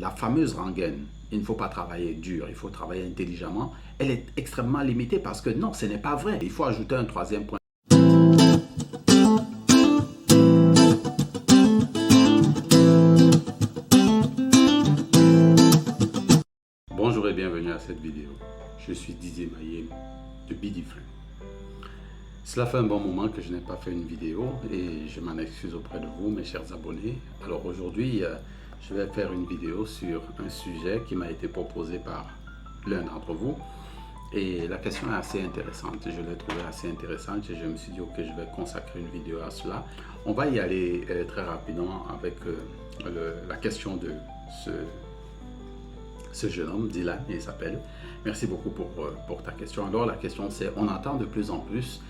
la fameuse rengaine, il ne faut pas travailler dur, il faut travailler intelligemment, elle est extrêmement limitée parce que non, ce n'est pas vrai. Il faut ajouter un troisième point. Bonjour et bienvenue à cette vidéo. Je suis Didier Maillet de Bidiflin. Cela fait un bon moment que je n'ai pas fait une vidéo et je m'en excuse auprès de vous, mes chers abonnés. Alors aujourd'hui, je vais faire une vidéo sur un sujet qui m'a été proposé par l'un d'entre vous. Et la question est assez intéressante, je l'ai trouvée assez intéressante et je me suis dit ok, je vais consacrer une vidéo à cela. On va y aller très rapidement avec la question de ce jeune homme, Dylan, il s'appelle. Merci beaucoup pour ta question. Alors la question c'est, on entend de plus en plus,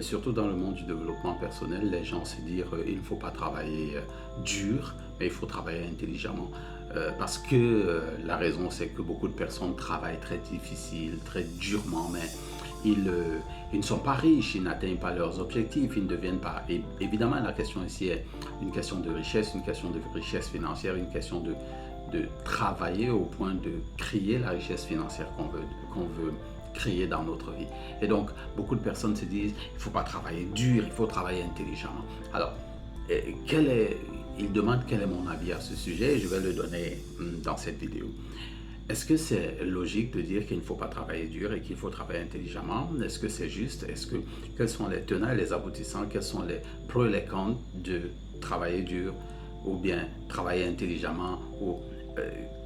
surtout dans le monde du développement personnel, les gens se dire il ne faut pas travailler dur, mais il faut travailler intelligemment. Parce que la raison c'est que beaucoup de personnes travaillent très difficile, très durement, mais ils ne sont pas riches, ils n'atteignent pas leurs objectifs, ils ne deviennent pas... Et évidemment, la question ici est une question de richesse, une question de richesse financière, une question de travailler au point de créer la richesse financière qu'on veut créer dans notre vie. Et donc, beaucoup de personnes se disent, il ne faut pas travailler dur, il faut travailler intelligemment. Alors, il demande quel est mon avis à ce sujet et je vais le donner dans cette vidéo. Est-ce que c'est logique de dire qu'il ne faut pas travailler dur et qu'il faut travailler intelligemment? Est-ce que c'est juste? Quels sont les tenants et les aboutissants? Quels sont les pros et les contre de travailler dur ou bien travailler intelligemment?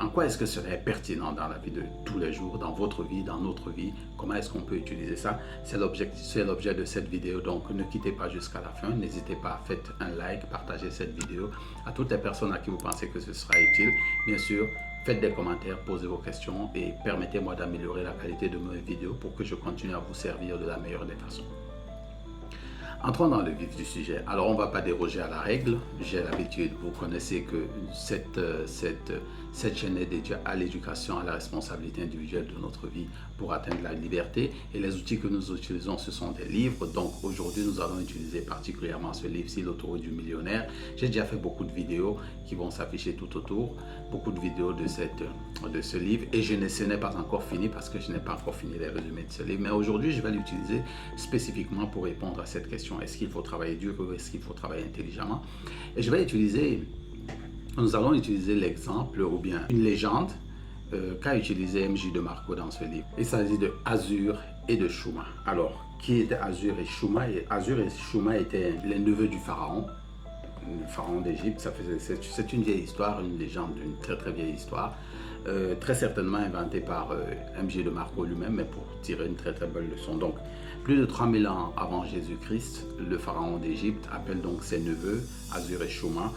En quoi est-ce que ce serait pertinent dans la vie de tous les jours, dans votre vie, dans notre vie? Comment est-ce qu'on peut utiliser ça? C'est l'objet de cette vidéo, donc ne quittez pas jusqu'à la fin. N'hésitez pas, faites un like, partagez cette vidéo à toutes les personnes à qui vous pensez que ce sera utile. Bien sûr, faites des commentaires, posez vos questions et permettez-moi d'améliorer la qualité de mes vidéos pour que je continue à vous servir de la meilleure des façons. Entrons dans le vif du sujet. Alors, on ne va pas déroger à la règle. J'ai l'habitude, vous connaissez que cette chaîne est dédiée à l'éducation, à la responsabilité individuelle de notre vie pour atteindre la liberté. Et les outils que nous utilisons, ce sont des livres. Donc, aujourd'hui, nous allons utiliser particulièrement ce livre-ci, L'autoroute du millionnaire. J'ai déjà fait beaucoup de vidéos qui vont s'afficher tout autour. Beaucoup de vidéos de ce livre. Et ce n'est pas encore fini parce que je n'ai pas encore fini les résumés de ce livre. Mais aujourd'hui, je vais l'utiliser spécifiquement pour répondre à cette question. Est-ce qu'il faut travailler dur ou est-ce qu'il faut travailler intelligemment? Et nous allons utiliser l'exemple ou bien une légende qu'a utilisé M.J. DeMarco dans ce livre. Il s'agit de Azur et de Shuma. Alors, qui étaient Azur et Shuma? Azur et Shuma étaient les neveux du pharaon. Le pharaon d'Égypte. C'est une vieille histoire, une légende, une très très vieille histoire. Très certainement inventée par M.J. DeMarco lui-même, mais pour tirer une très très belle leçon. Donc, plus de 3000 ans avant Jésus-Christ, le pharaon d'Égypte appelle donc ses neveux, Azur et Shuma,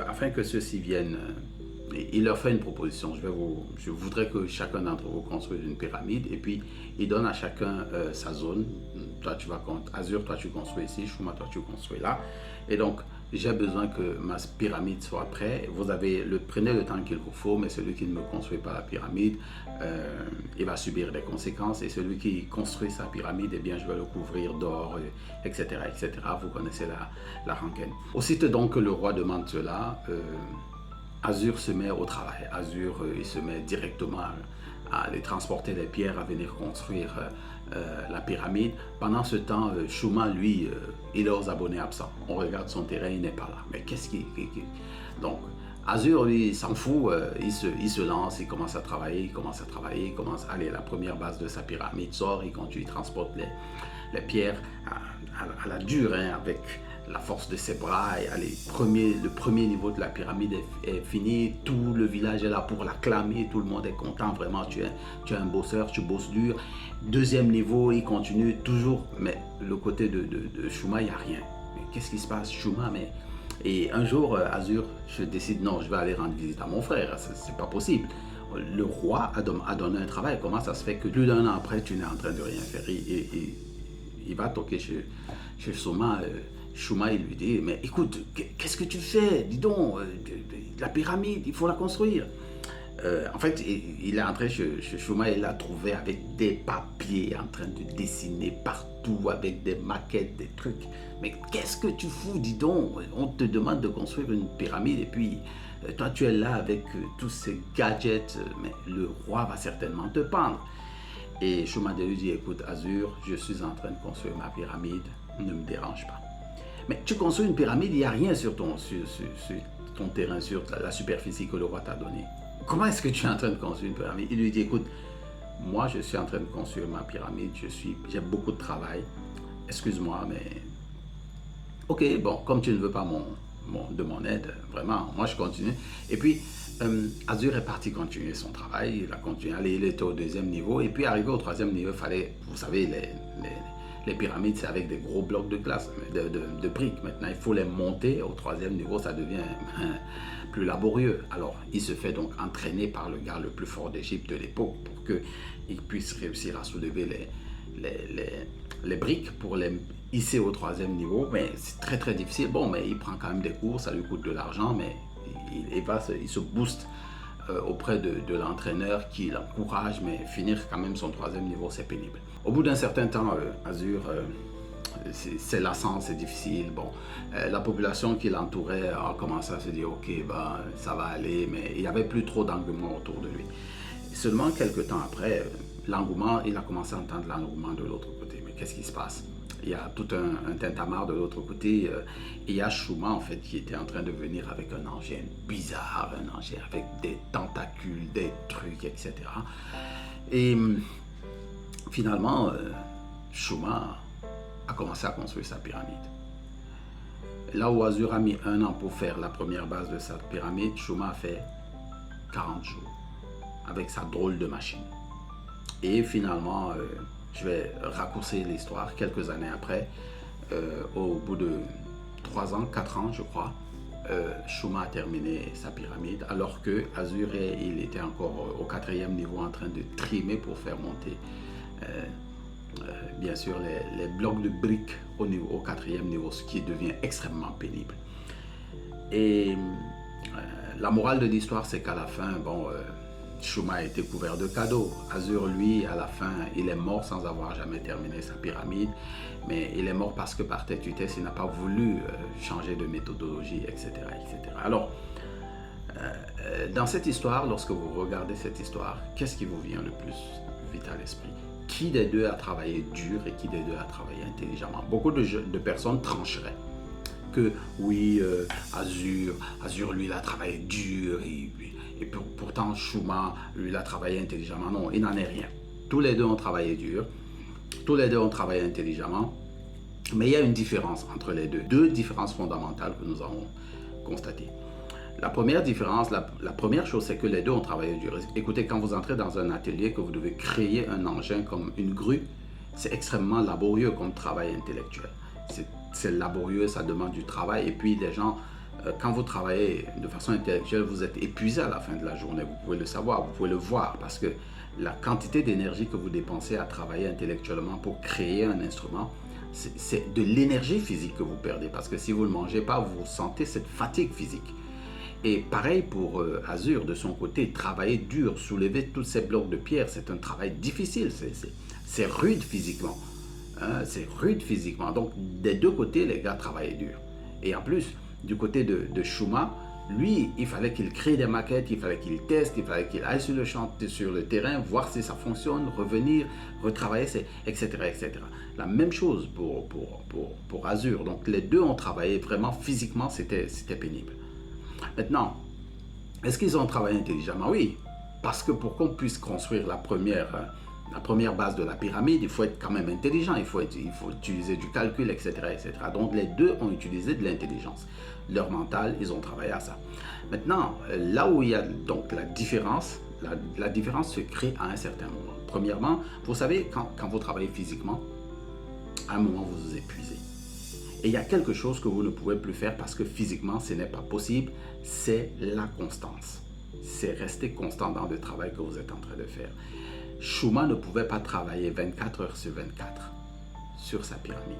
afin que ceux-ci viennent. Il leur fait une proposition. Je voudrais que chacun d'entre vous construise une pyramide et puis il donne à chacun sa zone. Toi, tu vas Azur, toi tu construis ici, Shuma, toi tu construis là. Et donc, j'ai besoin que ma pyramide soit prête. Prenez le temps qu'il vous faut, mais celui qui ne me construit pas la pyramide, il va subir des conséquences. Et celui qui construit sa pyramide, eh bien, je vais le couvrir d'or, etc., etc. Vous connaissez la rengaine. Aussitôt donc que le roi demande cela, Azur se met au travail. Azur, il se met directement à aller transporter les pierres, à venir construire la pyramide. Pendant ce temps, Shuma, lui, il est aux abonnés absents. On regarde son terrain, il n'est pas là. Mais qu'est-ce qui... Donc, Azur, lui, il s'en fout, il se lance, il commence à travailler, allez, la première base de sa pyramide sort, il continue, il transporte les pierres à la dure, hein, avec la force de ses bras. Et allez, le premier niveau de la pyramide est fini, tout le village est là pour l'acclamer, tout le monde est content, vraiment, tu es un bosseur, tu bosses dur. Deuxième niveau, il continue toujours, mais le côté de Shuma, il n'y a rien. Mais qu'est-ce qui se passe, Shuma? Et un jour, Azur, je décide, non, je vais aller rendre visite à mon frère, c'est pas possible. Le roi a donné un travail, comment ça se fait que plus d'un an après, tu n'es en train de rien faire? Il va toquer chez Shuma. Shuma, il lui dit, mais écoute, qu'est-ce que tu fais? Dis donc, la pyramide, il faut la construire. En fait, il est entré chez Schuma, il l'a trouvé avec des papiers en train de dessiner partout, avec des maquettes, des trucs. Mais qu'est-ce que tu fous, dis donc? On te demande de construire une pyramide et puis toi tu es là avec tous ces gadgets, mais le roi va certainement te pendre. Et Schuma lui dit, écoute Azur, je suis en train de construire ma pyramide, ne me dérange pas. Mais tu construis une pyramide, il n'y a rien sur ton terrain, sur la superficie que le roi t'a donnée. Comment est-ce que tu es en train de construire une pyramide? Il lui dit, écoute, moi je suis en train de construire ma pyramide, j'ai beaucoup de travail, excuse-moi, mais ok, bon, comme tu ne veux pas de mon aide, vraiment, moi je continue. Et puis, Azur est parti continuer son travail, il a continué, il était au 2e niveau, et puis arrivé au 3e niveau, il fallait, vous savez, les pyramides, c'est avec des gros blocs de glace, de briques. Maintenant, il faut les monter. Au 3e niveau, ça devient plus laborieux. Alors, il se fait donc entraîner par le gars le plus fort d'Égypte de l'époque pour qu'il puisse réussir à soulever les briques pour les hisser au 3e niveau. Mais c'est très, très difficile. Bon, mais il prend quand même des cours, ça lui coûte de l'argent, mais il se booste auprès de l'entraîneur qui l'encourage, mais finir quand même son 3e niveau, c'est pénible. Au bout d'un certain temps, Azur, c'est lassant, c'est difficile. Bon, la population qui l'entourait a commencé à se dire, ok, ben, ça va aller, mais il n'y avait plus trop d'engouement autour de lui. Seulement quelques temps après, l'engouement, il a commencé à entendre l'engouement de l'autre côté. Mais qu'est-ce qui se passe? Il y a tout un tintamarre de l'autre côté. Et il y a Schuma, en fait, qui était en train de venir avec un engin bizarre, un engin avec des tentacules, des trucs, etc. Et finalement, Schuma a commencé à construire sa pyramide. Là où Azur a mis 1 an pour faire la première base de sa pyramide, Schuma a fait 40 jours avec sa drôle de machine. Et finalement, je vais raccourcir l'histoire, quelques années après, au bout de 3 ans, 4 ans je crois, Schuma a terminé sa pyramide, alors que Azur, il était encore au 4e niveau en train de trimer pour faire monter bien sûr les blocs de briques au 4e niveau, ce qui devient extrêmement pénible. Et la morale de l'histoire, c'est qu'à la fin, bon, Schuma a été couvert de cadeaux. Azur, lui, à la fin, il est mort sans avoir jamais terminé sa pyramide, mais il est mort parce que par têtudesse, il n'a pas voulu changer de méthodologie, etc. etc. Alors, dans cette histoire, lorsque vous regardez cette histoire, qu'est-ce qui vous vient le plus vite à l'esprit? Qui des deux a travaillé dur et qui des deux a travaillé intelligemment? Beaucoup de personnes trancheraient que oui, Azur, lui, il a travaillé dur et pourtant Schuma, lui, il a travaillé intelligemment. Non, il n'en est rien. Tous les deux ont travaillé dur, tous les deux ont travaillé intelligemment, mais il y a une différence entre les deux. 2 différences fondamentales que nous avons constatées. La première différence, la première chose, c'est que les deux ont travaillé dur. Écoutez, quand vous entrez dans un atelier, que vous devez créer un engin comme une grue, c'est extrêmement laborieux comme travail intellectuel. C'est laborieux, ça demande du travail. Et puis les gens, quand vous travaillez de façon intellectuelle, vous êtes épuisé à la fin de la journée. Vous pouvez le savoir, vous pouvez le voir, parce que la quantité d'énergie que vous dépensez à travailler intellectuellement pour créer un instrument, c'est de l'énergie physique que vous perdez. Parce que si vous ne mangez pas, vous sentez cette fatigue physique. Et pareil pour Azur, de son côté, travailler dur, soulever tous ces blocs de pierre, c'est un travail difficile, c'est rude physiquement. Hein, c'est rude physiquement. Donc, des deux côtés, les gars travaillaient dur. Et en plus, du côté de Schuma, lui, il fallait qu'il crée des maquettes, il fallait qu'il teste, il fallait qu'il aille sur le champ, sur le terrain, voir si ça fonctionne, revenir, retravailler, etc., etc. La même chose pour Azur. Donc, les deux ont travaillé vraiment physiquement, c'était pénible. Maintenant, est-ce qu'ils ont travaillé intelligemment? Oui, parce que pour qu'on puisse construire la première base de la pyramide, il faut être quand même intelligent, il faut utiliser du calcul, etc., etc. Donc les deux ont utilisé de l'intelligence. Leur mental, ils ont travaillé à ça. Maintenant, là où il y a donc la différence se crée à un certain moment. Premièrement, vous savez, quand vous travaillez physiquement, à un moment, vous vous épuisez. Et il y a quelque chose que vous ne pouvez plus faire parce que physiquement, ce n'est pas possible, c'est la constance. C'est rester constant dans le travail que vous êtes en train de faire. Schuma ne pouvait pas travailler 24 heures sur 24 sur sa pyramide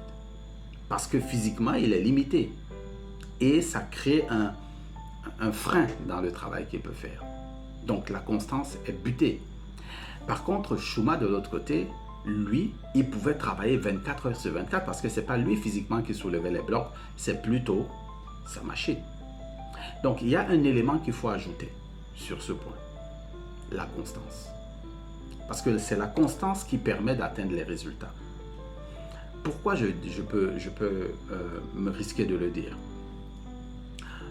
parce que physiquement, il est limité. Et ça crée un frein dans le travail qu'il peut faire. Donc la constance est butée. Par contre, Shuma, de l'autre côté, lui, il pouvait travailler 24 heures sur 24 parce que ce n'est pas lui physiquement qui soulevait les blocs, c'est plutôt sa machine. Donc, il y a un élément qu'il faut ajouter sur ce point, la constance. Parce que c'est la constance qui permet d'atteindre les résultats. Pourquoi je peux me risquer de le dire?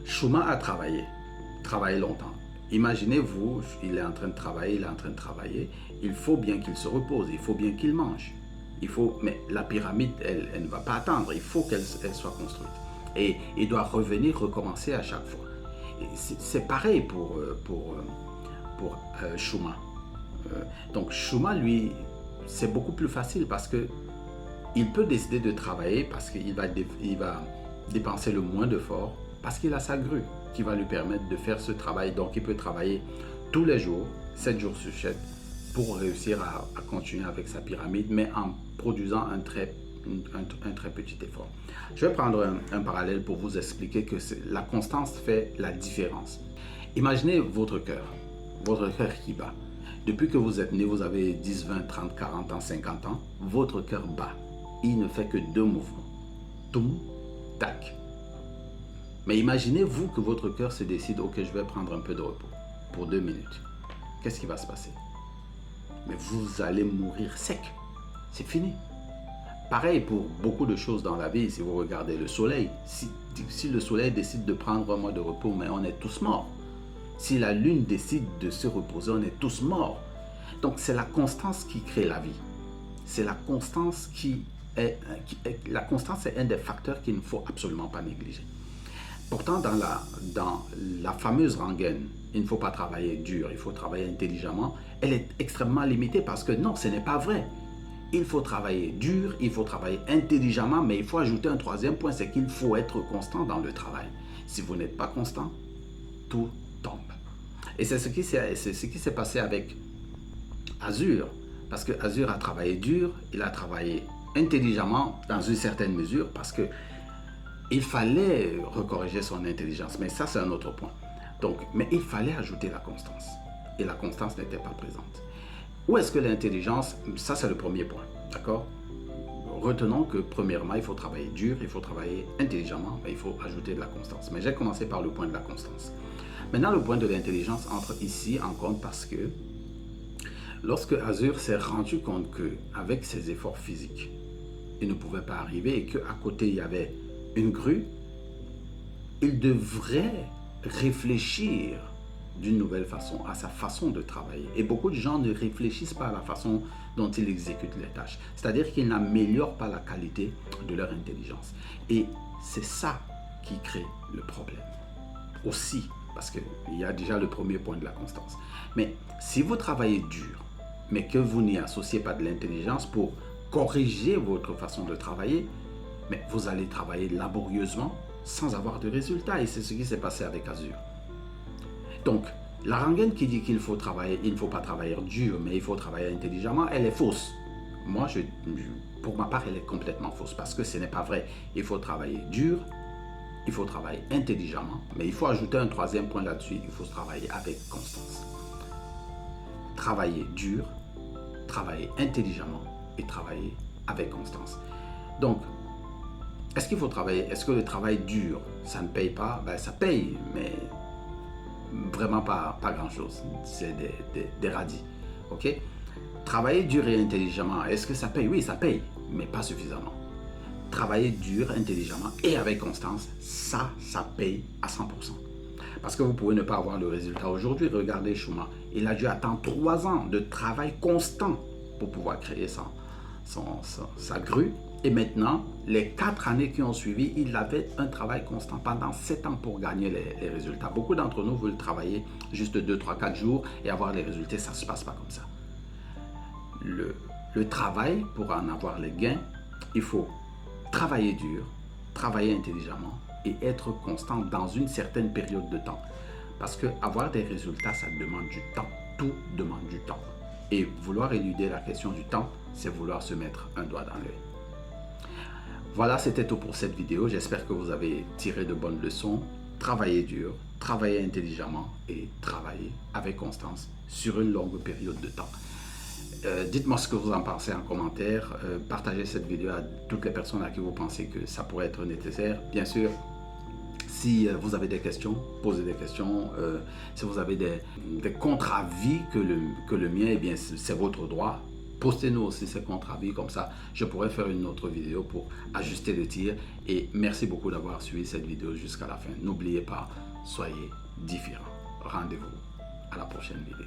Shuma a travaillé longtemps. Imaginez-vous, il est en train de travailler, il faut bien qu'il se repose, il faut bien qu'il mange. Mais la pyramide, elle ne va pas attendre, il faut qu'elle soit construite. Et il doit recommencer à chaque fois. C'est pareil pour Shuma. Donc Shuma, lui, c'est beaucoup plus facile parce que il peut décider de travailler parce qu'il va dépenser le moins d'efforts parce qu'il a sa grue qui va lui permettre de faire ce travail. Donc il peut travailler tous les jours, 7 jours sur 7, pour réussir à continuer avec sa pyramide, mais en produisant un très petit effort. Je vais prendre un parallèle pour vous expliquer que la constance fait la différence. Imaginez votre cœur qui bat. Depuis que vous êtes né, vous avez 10, 20, 30, 40 ans, 50 ans, votre cœur bat. Il ne fait que 2 mouvements. Toum, tac. Mais imaginez-vous que votre cœur se décide, ok, je vais prendre un peu de repos pour 2 minutes. Qu'est-ce qui va se passer? Mais vous allez mourir sec. C'est fini. Pareil pour beaucoup de choses dans la vie. Si vous regardez le soleil, si le soleil décide de prendre un mois de repos, mais on est tous morts. Si la lune décide de se reposer, on est tous morts. Donc c'est la constance qui crée la vie. C'est la constance la constance est un des facteurs qu'il ne faut absolument pas négliger. Pourtant, dans la fameuse rengaine, il ne faut pas travailler dur, il faut travailler intelligemment. Elle est extrêmement limitée parce que non, ce n'est pas vrai. Il faut travailler dur, il faut travailler intelligemment, mais il faut ajouter un troisième point, c'est qu'il faut être constant dans le travail. Si vous n'êtes pas constant, tout tombe. Et c'est ce qui s'est passé avec Azur. Parce que Azur a travaillé dur, il a travaillé intelligemment dans une certaine mesure parce que il fallait recorriger son intelligence. Mais ça, c'est un autre point. Donc, mais il fallait ajouter la constance. Et la constance n'était pas présente. Où est-ce que l'intelligence, ça c'est le premier point, d'accord? Retenons que premièrement, il faut travailler dur, il faut travailler intelligemment, mais il faut ajouter de la constance. Mais j'ai commencé par le point de la constance. Maintenant, le point de l'intelligence entre ici en compte parce que lorsque Azur s'est rendu compte qu'avec ses efforts physiques, il ne pouvait pas arriver et qu'à côté, il y avait une grue, il devrait réfléchir d'une nouvelle façon, à sa façon de travailler. Et beaucoup de gens ne réfléchissent pas à la façon dont ils exécutent les tâches. C'est-à-dire qu'ils n'améliorent pas la qualité de leur intelligence. Et c'est ça qui crée le problème. Aussi, parce qu'il y a déjà le premier point de la constance. Mais si vous travaillez dur, mais que vous n'y associez pas de l'intelligence pour corriger votre façon de travailler, mais vous allez travailler laborieusement sans avoir de résultats. Et c'est ce qui s'est passé avec Azur. Donc, la rengaine qui dit qu'il faut travailler, il ne faut pas travailler dur, mais il faut travailler intelligemment, elle est fausse. Moi, pour ma part, elle est complètement fausse parce que ce n'est pas vrai. Il faut travailler dur, il faut travailler intelligemment, mais il faut ajouter un troisième point là-dessus, il faut travailler avec constance. Travailler dur, travailler intelligemment et travailler avec constance. Donc, est-ce qu'il faut travailler? Est-ce que le travail dur, ça ne paye pas? Ben, ça paye, mais vraiment pas grand-chose. C'est des radis. Ok? Travailler dur et intelligemment, est-ce que ça paye? Oui, ça paye, mais pas suffisamment. Travailler dur, intelligemment et avec constance, ça paye à 100%. Parce que vous pouvez ne pas avoir le résultat aujourd'hui. Regardez Shuma. Il a dû attendre 3 ans de travail constant pour pouvoir créer sa grue. Et maintenant, les 4 années qui ont suivi, il avait un travail constant pendant 7 ans pour gagner les résultats. Beaucoup d'entre nous veulent travailler juste 2, 3, 4 jours et avoir les résultats. Ça ne se passe pas comme ça. Le travail, pour en avoir les gains, il faut travailler dur, travailler intelligemment et être constant dans une certaine période de temps. Parce que avoir des résultats, ça demande du temps. Tout demande du temps. Et vouloir éluder la question du temps, c'est vouloir se mettre un doigt dans l'œil. Voilà, c'était tout pour cette vidéo. J'espère que vous avez tiré de bonnes leçons. Travaillez dur, travailler intelligemment et travailler avec constance sur une longue période de temps. Dites-moi ce que vous en pensez en commentaire. Partagez cette vidéo à toutes les personnes à qui vous pensez que ça pourrait être nécessaire. Bien sûr, si vous avez des questions, posez des questions. Si vous avez des contre-avis que le mien, eh bien, c'est votre droit. Postez-nous aussi ces contre-avis, comme ça, je pourrais faire une autre vidéo pour ajuster le tir. Et merci beaucoup d'avoir suivi cette vidéo jusqu'à la fin. N'oubliez pas, soyez différents. Rendez-vous à la prochaine vidéo.